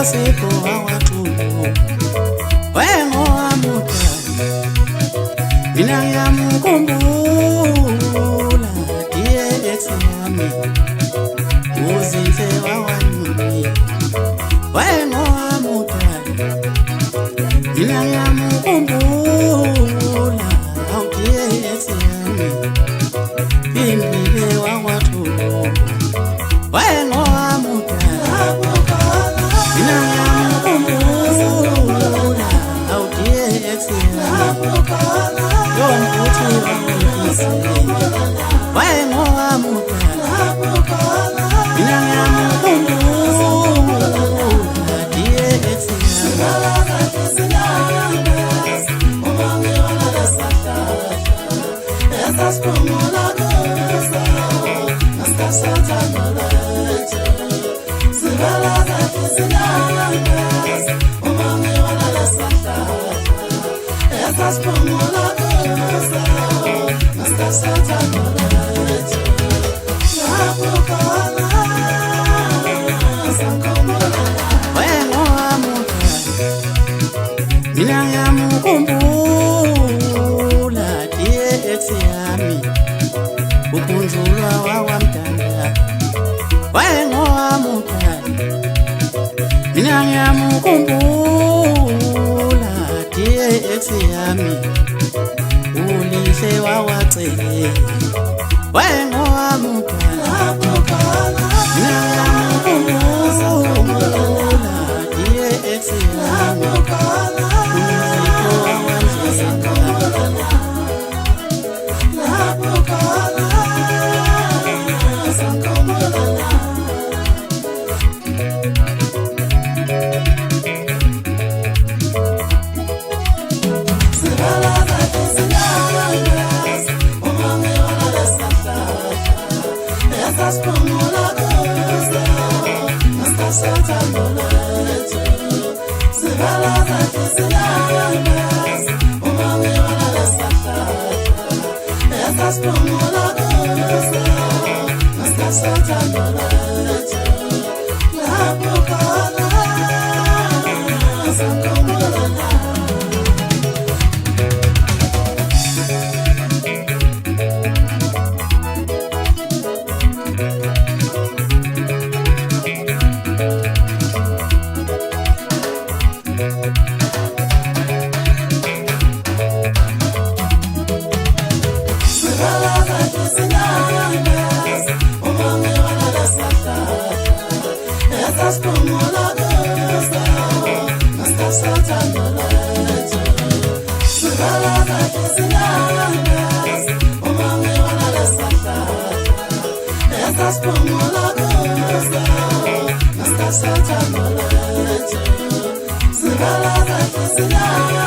Osipho wawathulu wayengowamuda mina ngiyamkhumbula DX yami uzinhle wawanyumi wayengowamuda mina ngiyamkhumbula DX yami indile wawathulu wayengowamuda mina ngiyamkhumbula DX yami yombuthi wangifisile wayengowamuda mina ngiyamkhumbula DX mina ngiyamkhumbula DX yami ukunjulwa wawamdala wayengowamuda mina ngiyamkhumbula DX yami ulihle wawacele wayengowamuda mina ngiyamkhumbula DX yami Singala